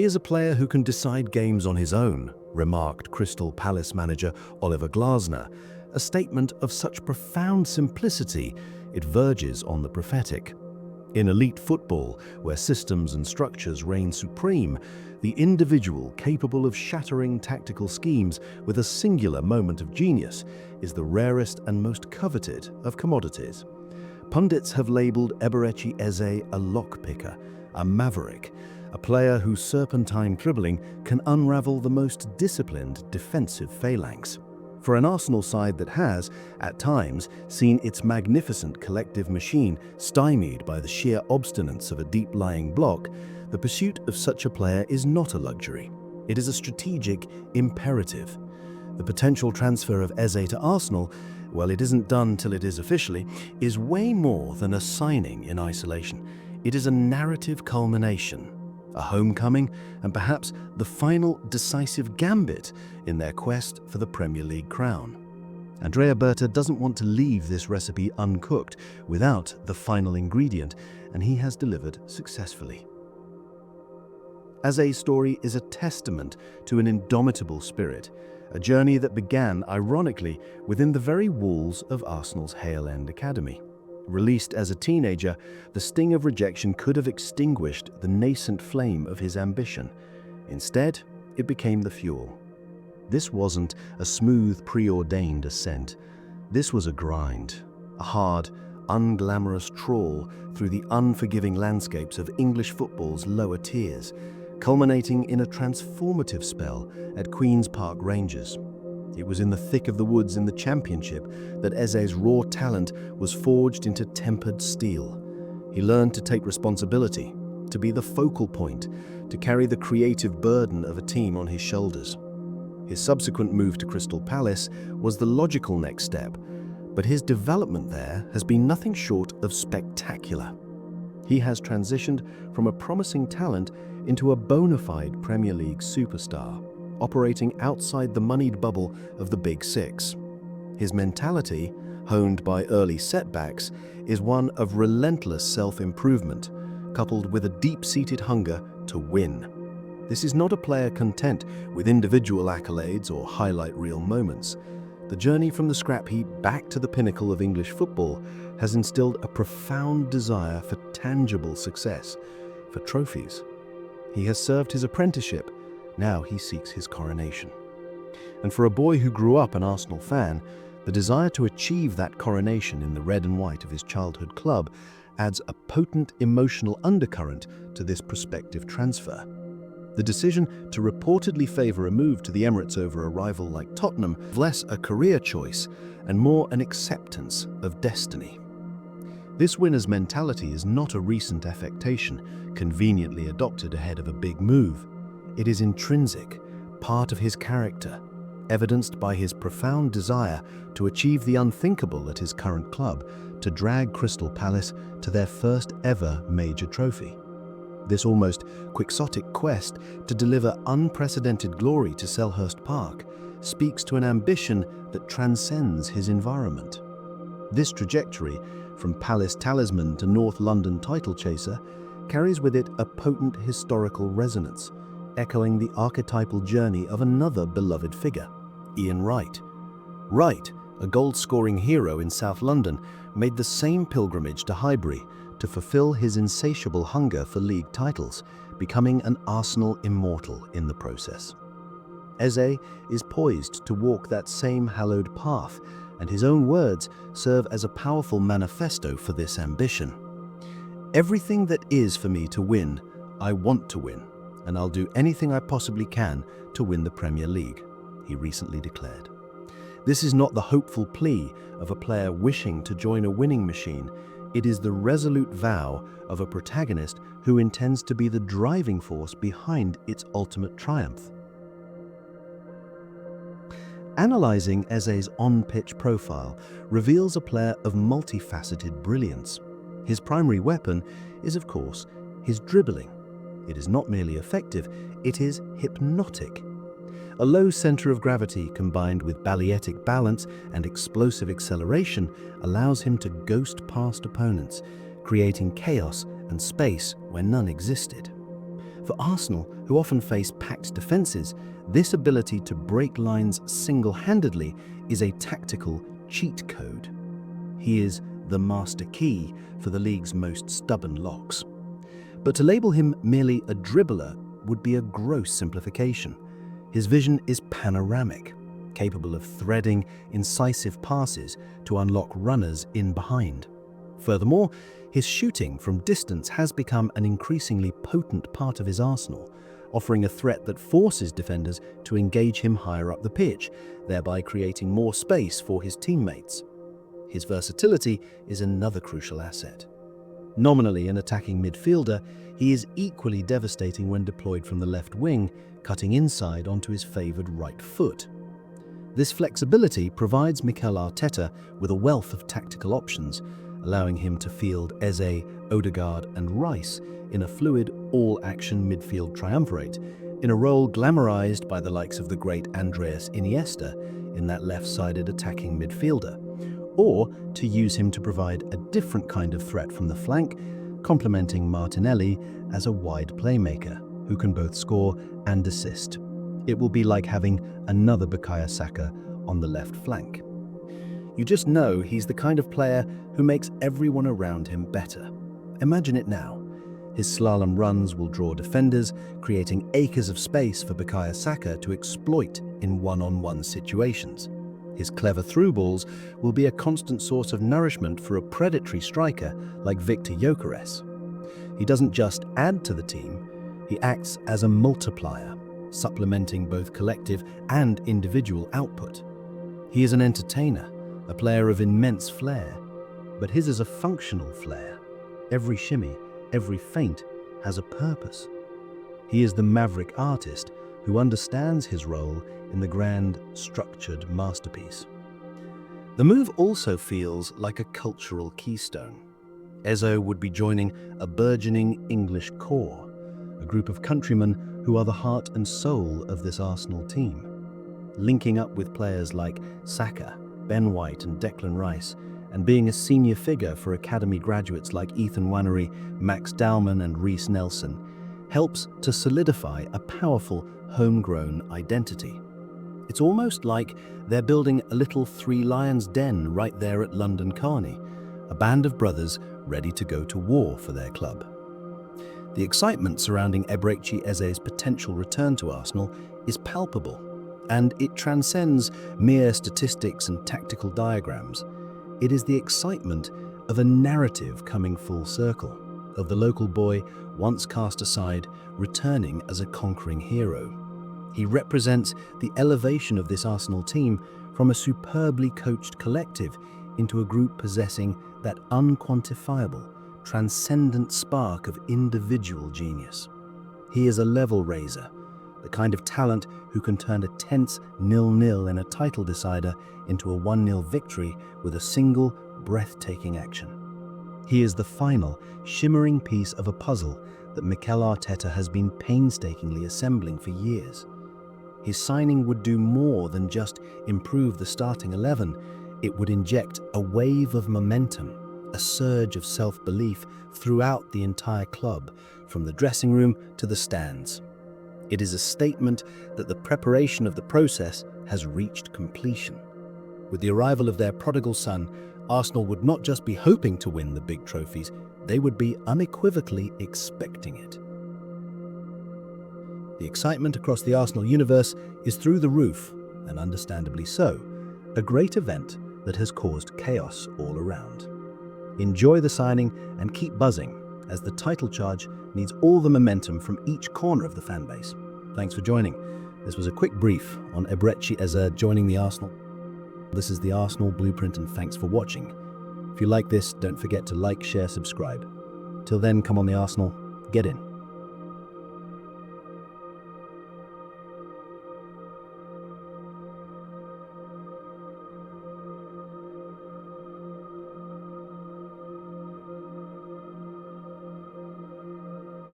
He is a player who can decide games on his own, remarked Crystal Palace manager Oliver Glasner, a statement of such profound simplicity it verges on the prophetic. In elite football, where systems and structures reign supreme, the individual capable of shattering tactical schemes with a singular moment of genius is the rarest and most coveted of commodities. Pundits have labeled Eberechi Eze a lockpicker, a maverick, a player whose serpentine dribbling can unravel the most disciplined defensive phalanx. For an Arsenal side that has, at times, seen its magnificent collective machine stymied by the sheer obstinance of a deep-lying block, the pursuit of such a player is not a luxury. It is a strategic imperative. The potential transfer of Eze to Arsenal, well, it isn't done till it is officially, is way more than a signing in isolation. It is a narrative culmination, a homecoming, and perhaps the final decisive gambit in their quest for the Premier League crown. Andrea Berta doesn't want to leave this recipe uncooked without the final ingredient, and he has delivered successfully. Eze's story is a testament to an indomitable spirit, a journey that began, ironically, within the very walls of Arsenal's Hale End Academy. Released as a teenager, the sting of rejection could have extinguished the nascent flame of his ambition. Instead, it became the fuel. This wasn't a smooth, preordained ascent. This was a grind, a hard, unglamorous trawl through the unforgiving landscapes of English football's lower tiers, culminating in a transformative spell at Queen's Park Rangers. It was in the thick of the woods in the Championship that Eze's raw talent was forged into tempered steel. He learned to take responsibility, to be the focal point, to carry the creative burden of a team on his shoulders. His subsequent move to Crystal Palace was the logical next step, but his development there has been nothing short of spectacular. He has transitioned from a promising talent into a bona fide Premier League superstar, operating outside the moneyed bubble of the Big Six. His mentality, honed by early setbacks, is one of relentless self-improvement, coupled with a deep-seated hunger to win. This is not a player content with individual accolades or highlight reel moments. The journey from the scrap heap back to the pinnacle of English football has instilled a profound desire for tangible success, for trophies. He has served his apprenticeship. Now he seeks his coronation. And for a boy who grew up an Arsenal fan, the desire to achieve that coronation in the red and white of his childhood club adds a potent emotional undercurrent to this prospective transfer. The decision to reportedly favour a move to the Emirates over a rival like Tottenham is less a career choice and more an acceptance of destiny. This winner's mentality is not a recent affectation, conveniently adopted ahead of a big move. It is intrinsic, part of his character, evidenced by his profound desire to achieve the unthinkable at his current club, to drag Crystal Palace to their first ever major trophy. This almost quixotic quest to deliver unprecedented glory to Selhurst Park speaks to an ambition that transcends his environment. This trajectory, from Palace talisman to North London title chaser, carries with it a potent historical resonance, echoing the archetypal journey of another beloved figure, Ian Wright. Wright, a goal-scoring hero in South London, made the same pilgrimage to Highbury to fulfill his insatiable hunger for league titles, becoming an Arsenal immortal in the process. Eze is poised to walk that same hallowed path, and his own words serve as a powerful manifesto for this ambition. "Everything that is for me to win, I want to win, and I'll do anything I possibly can to win the Premier League," he recently declared. This is not the hopeful plea of a player wishing to join a winning machine. It is the resolute vow of a protagonist who intends to be the driving force behind its ultimate triumph. Analyzing Eze's on-pitch profile reveals a player of multifaceted brilliance. His primary weapon is, of course, his dribbling. It is not merely effective, it is hypnotic. A low center of gravity combined with balletic balance and explosive acceleration allows him to ghost past opponents, creating chaos and space where none existed. For Arsenal, who often face packed defences, this ability to break lines single-handedly is a tactical cheat code. He is the master key for the league's most stubborn locks. But to label him merely a dribbler would be a gross simplification. His vision is panoramic, capable of threading incisive passes to unlock runners in behind. Furthermore, his shooting from distance has become an increasingly potent part of his arsenal, offering a threat that forces defenders to engage him higher up the pitch, thereby creating more space for his teammates. His versatility is another crucial asset. Nominally an attacking midfielder, he is equally devastating when deployed from the left wing, cutting inside onto his favoured right foot. This flexibility provides Mikel Arteta with a wealth of tactical options, allowing him to field Eze, Odegaard and Rice in a fluid, all-action midfield triumvirate, in a role glamorized by the likes of the great Andreas Iniesta in that left-sided attacking midfielder, or to use him to provide a different kind of threat from the flank, complementing Martinelli as a wide playmaker who can both score and assist. It will be like having another Bukayo Saka on the left flank. You just know he's the kind of player who makes everyone around him better. Imagine it now. His slalom runs will draw defenders, creating acres of space for Bukayo Saka to exploit in one-on-one situations. His clever through balls will be a constant source of nourishment for a predatory striker like Victor Gyökeres. He doesn't just add to the team, he acts as a multiplier, supplementing both collective and individual output. He is an entertainer, a player of immense flair, but his is a functional flair. Every shimmy, every feint has a purpose. He is the maverick artist who understands his role in the grand, structured masterpiece. The move also feels like a cultural keystone. Eze would be joining a burgeoning English core, a group of countrymen who are the heart and soul of this Arsenal team. Linking up with players like Saka, Ben White and Declan Rice, and being a senior figure for academy graduates like Ethan Nwaneri, Max Dowman and Reiss Nelson, helps to solidify a powerful homegrown identity. It's almost like they're building a little Three Lions den right there at London Carney, a band of brothers ready to go to war for their club. The excitement surrounding Eberechi Eze's potential return to Arsenal is palpable, and it transcends mere statistics and tactical diagrams. It is the excitement of a narrative coming full circle, of the local boy once cast aside, returning as a conquering hero. He represents the elevation of this Arsenal team from a superbly coached collective into a group possessing that unquantifiable, transcendent spark of individual genius. He is a level raiser, the kind of talent who can turn a tense 0-0 in a title decider into a 1-0 victory with a single, breathtaking action. He is the final, shimmering piece of a puzzle that Mikel Arteta has been painstakingly assembling for years. His signing would do more than just improve the starting 11. It would inject a wave of momentum, a surge of self-belief throughout the entire club, from the dressing room to the stands. It is a statement that the preparation of the process has reached completion. With the arrival of their prodigal son, Arsenal would not just be hoping to win the big trophies, they would be unequivocally expecting it. The excitement across the Arsenal universe is through the roof, and understandably so, a great event that has caused chaos all around. Enjoy the signing and keep buzzing, as the title charge needs all the momentum from each corner of the fan base. Thanks for joining. This was a quick brief on Eberechi Eze joining the Arsenal. This is the Arsenal Blueprint, and thanks for watching. If you like this, don't forget to like, share, subscribe. Till then, come on the Arsenal, get in.